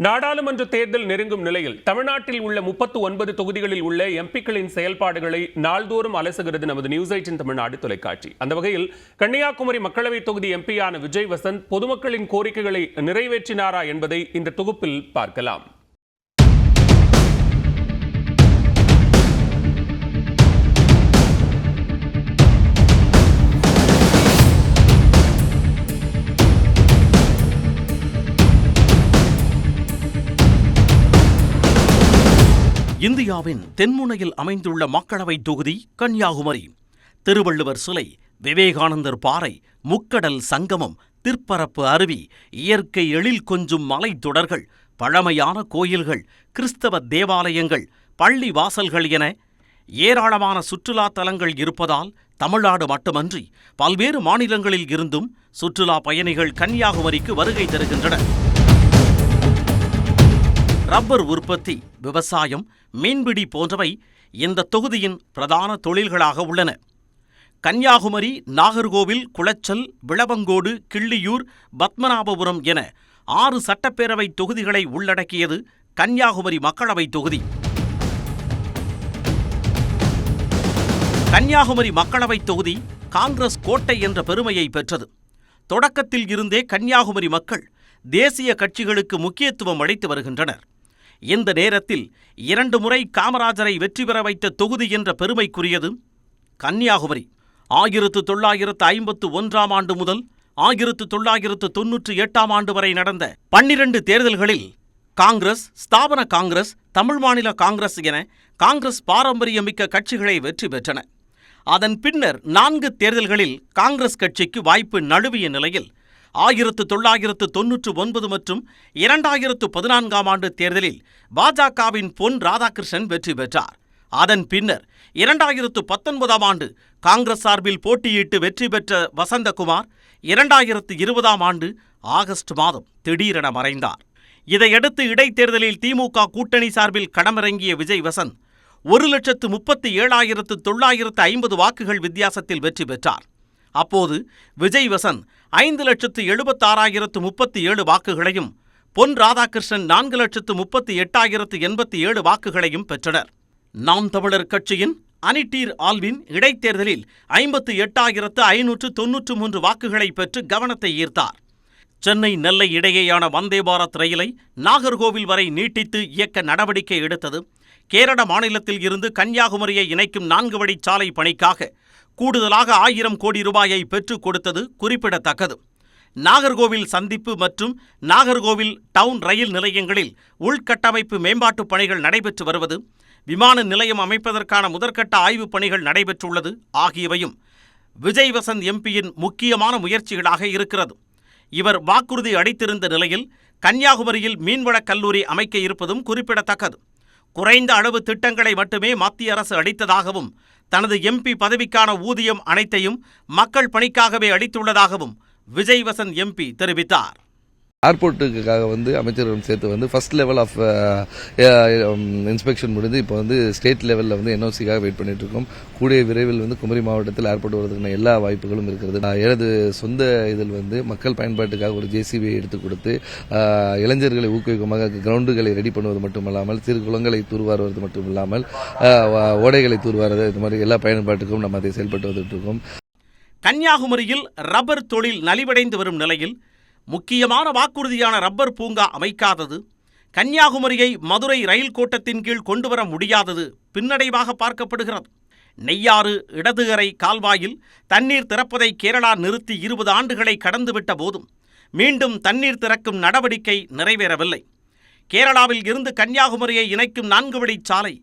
நாடாளுமன்ற தேர்தல் நெருங்கும் நிலையில் தமிழ்நாட்டில் உள்ள 39 தொகுதிகளில் உள்ள எம்பிக்களின் செயல்பாடுகளை நாள்தோறும் அலசுகிறது நமது நியூஸ் 18 தமிழ்நாடு தொலைக்காட்சி. அந்த வகையில் கன்னியாகுமரி மக்களவை தொகுதி எம்பியான விஜய் வசந்த் பொதுமக்களின் கோரிக்கைகளை நிறைவேற்றினாரா என்பதை இந்த தொகுப்பில் பார்க்கலாம். இந்தியாவின் தென்முனையில் அமைந்துள்ள மக்களவை தொகுதி கன்னியாகுமரி. திருவள்ளுவர் சிலை, விவேகானந்தர் பாறை, முக்கடல் சங்கமம், திற்பரப்பு அருவி, இயற்கை எழில் கொஞ்சும் மலைத்தொடர்கள், பழமையான கோயில்கள், கிறிஸ்தவ தேவாலயங்கள், பள்ளி வாசல்கள் என ஏராளமான சுற்றுலா தலங்கள் இருப்பதால் தமிழ்நாடு மட்டுமன்றி பல்வேறு மாநிலங்களில் இருந்தும் சுற்றுலா பயணிகள் கன்னியாகுமரிக்கு வருகை தருகின்றனர். ரப்பர் உற்பத்தி, விவசாயம், மீன்பிடி போன்றவை இந்த தொகுதியின் பிரதான தொழில்களாக உள்ளன. கன்னியாகுமரி, நாகர்கோவில், குளச்சல், விளவங்கோடு, கிள்ளியூர், பத்மநாபபுரம் என 6 சட்டப்பேரவை தொகுதிகளை உள்ளடக்கியது கன்னியாகுமரி மக்களவை தொகுதி. கன்னியாகுமரி மக்களவை தொகுதி காங்கிரஸ் கோட்டை என்ற பெருமையை பெற்றது. தொடக்கத்தில் இருந்தே கன்னியாகுமரி மக்கள் தேசிய கட்சிகளுக்கு முக்கியத்துவம் அளித்து வருகின்றனர். இந்த நேரத்தில் 2 முறை காமராஜரை வெற்றி பெற வைத்த தொகுதி என்ற பெருமைக்குரியது கன்னியாகுமரி. 1951ஆம் ஆண்டு முதல் 1998ஆம் ஆண்டு வரை நடந்த 12 தேர்தல்களில் காங்கிரஸ், ஸ்தாபன காங்கிரஸ், தமிழ் மாநில காங்கிரஸ் என காங்கிரஸ் பாரம்பரியமிக்க கட்சிகளை வெற்றி பெற்றன. அதன் பின்னர் 4 தேர்தல்களில் காங்கிரஸ் கட்சிக்கு வாய்ப்பு நழுவிய நிலையில் 1999 மற்றும் 2014ஆம் ஆண்டு தேர்தலில் பாஜகவின் பொன் ராதாகிருஷ்ணன் வெற்றி பெற்றார். அதன் பின்னர் 2019ஆம் ஆண்டு காங்கிரஸ் சார்பில் போட்டியிட்டு வெற்றி பெற்ற வசந்தகுமார் 2020ஆம் ஆண்டு ஆகஸ்ட் மாதம் திடீரென மறைந்தார். இதையடுத்து இடைத்தேர்தலில் திமுக கூட்டணி சார்பில் களமிறங்கிய விஜய் வசந்த் 1,37,950 வாக்குகள் வித்தியாசத்தில் வெற்றி பெற்றார். அப்போது விஜய் வசந்த் 5,76,037 வாக்குகளையும் பொன் ராதாகிருஷ்ணன் 4,38,087 வாக்குகளையும் பெற்றனர். நாம் தமிழர் கட்சியின் அனிட்டீர் ஆல்வின் இடைத்தேர்தலில் 58,593 வாக்குகளை பெற்று கவனத்தை ஈர்த்தார். சென்னை நெல்லை இடையேயான வந்தே பாரத் ரயிலை நாகர்கோவில் வரை நீட்டித்து இயக்க நடவடிக்கை எடுத்தது. கேரள மாநிலத்தில் இருந்து கன்னியாகுமரியை இணைக்கும் 4 வழிச்சாலை பணிக்காக கூடுதலாக 1000 கோடி ரூபாயை பெற்றுக் கொடுத்தது குறிப்பிடத்தக்கது. நாகர்கோவில் சந்திப்பு மற்றும் நாகர்கோவில் டவுன் ரயில் நிலையங்களில் உள்கட்டமைப்பு மேம்பாட்டுப் பணிகள் நடைபெற்று வருவது, விமான நிலையம் அமைப்பதற்கான முதற்கட்ட ஆய்வுப் பணிகள் நடைபெற்றுள்ளது ஆகியவையும் விஜய் வசந்த் எம்பியின் முக்கியமான முயற்சிகளாக இருக்கிறது. இவர் வாக்குறுதி அளித்திருந்த நிலையில் கன்னியாகுமரியில் மீன்வளக் கல்லூரி அமைக்க இருப்பதும் குறிப்பிடத்தக்கது. குறைந்த அளவு திட்டங்களை மட்டுமே மத்திய அரசு அளித்ததாகவும் தனது எம்பி பதவிக்கான ஊதியம் அனைத்தையும் மக்கள் பணிக்காகவே அளித்துள்ளதாகவும் விஜய் வசந்த் எம்பி தெரிவித்தார். ஏர்போர்ட்டுக்காக அமைச்சர்களும் சேர்த்து ஃபர்ஸ்ட் லெவல் ஆஃப் இன்ஸ்பெக்ஷன் முடிந்து இப்போ ஸ்டேட் லெவலில் என்ஓசிக்காக வெயிட் பண்ணிட்டு இருக்கோம். கூடிய விரைவில் குமரி மாவட்டத்தில் ஏர்போர்ட் வருவதற்கான எல்லா வாய்ப்புகளும் இருக்கிறது. எனது சொந்த இதில் மக்கள் பயன்பாட்டுக்காக ஒரு ஜேசிபியை எடுத்துக் கொடுத்து இளைஞர்களை ஊக்குவிக்கமாக கிரவுண்டுகளை ரெடி பண்ணுவது மட்டுமல்லாமல் சிறு குளங்களை தூர்வாருவது மட்டுமில்லாமல் ஓடைகளை தூர்வாருவது, இது மாதிரி எல்லா பயன்பாட்டுக்கும் நம்ம அதை செயல்பட்டு வந்துட்டு இருக்கோம். கன்னியாகுமரியில் ரப்பர் தொழில் நலிவடைந்து வரும் நிலையில் முக்கியமான வாக்குறுதியான ரப்பர் பூங்கா அமைக்காதது, கன்னியாகுமரியை மதுரை ரயில் கோட்டத்தின் கீழ் கொண்டுவர முடியாதது பின்னடைவாக பார்க்கப்படுகிறது. நெய்யாறு இடதுகரை கால்வாயில் தண்ணீர் திறப்பதை கேரளா நிறுத்தி 20 ஆண்டுகளை கடந்துவிட்ட போதும் மீண்டும் தண்ணீர் திறக்கும் நடவடிக்கை நிறைவேறவில்லை. கேரளாவில் இருந்து கன்னியாகுமரியை இணைக்கும் 4 வழிச்சாலை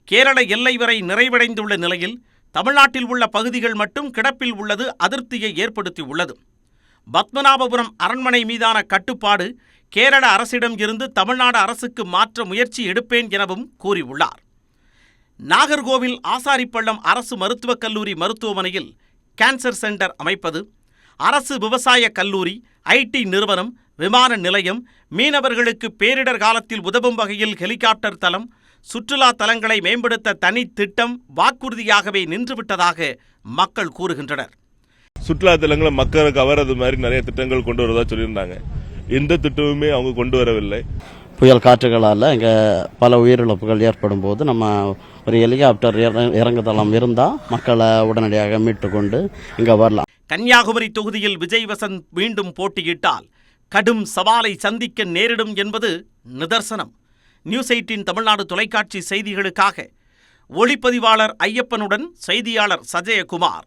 கேரள எல்லை வரை நிறைவடைந்துள்ள நிலையில் தமிழ்நாட்டில் உள்ள பகுதிகள் மட்டும் கிடப்பில் உள்ளது அதிருப்தியை ஏற்படுத்தியுள்ளது. பத்மநாபபுரம் அரண்மனை மீதான கட்டுப்பாடு கேரள அரசிடம் இருந்து தமிழ்நாடு அரசுக்கு மாற்ற முயற்சி எடுப்பேன் எனவும் கூறியுள்ளார். நாகர்கோவில் ஆசாரிப்பள்ளம் அரசு மருத்துவக் கல்லூரி மருத்துவமனையில் கேன்சர் சென்டர் அமைப்பது, அரசு விவசாய கல்லூரி, ஐடி நிறுவனம், விமான நிலையம், மீனவர்களுக்கு பேரிடர் காலத்தில் உதவும் வகையில் ஹெலிகாப்டர் தளம், சுற்றுலா தலங்களை மேம்படுத்த தனி திட்டம் வாக்குறுதியாகவே நின்றுவிட்டதாக மக்கள் கூறுகின்றனர். சுற்றுலா தலங்களை மக்களுக்கு கவர்றது மாதிரி நிறைய திட்டங்கள் கொண்டு வரதா சொல்லியிருந்தாங்க. எந்த திட்டமுமே அவங்க கொண்டு வரவில்லை. புயல் காற்றுகளால் இங்கே பல உயிரிழப்புகள் ஏற்படும் போது நம்ம ஒரு ஹெலிகாப்டர் இறங்குதளம் இருந்தால் மக்களை உடனடியாக மீட்டு கொண்டு இங்கே வரலாம். கன்னியாகுமரி தொகுதியில் விஜய் வசந்த் மீண்டும் போட்டியிட்டால் கடும் சவாலை சந்திக்க நேரிடும் என்பது நிதர்சனம். நியூஸ் 18 தமிழ்நாடு தொலைக்காட்சி செய்திகளுக்காக ஒளிப்பதிவாளர் ஐயப்பனுடன் செய்தியாளர் சஜயகுமார்.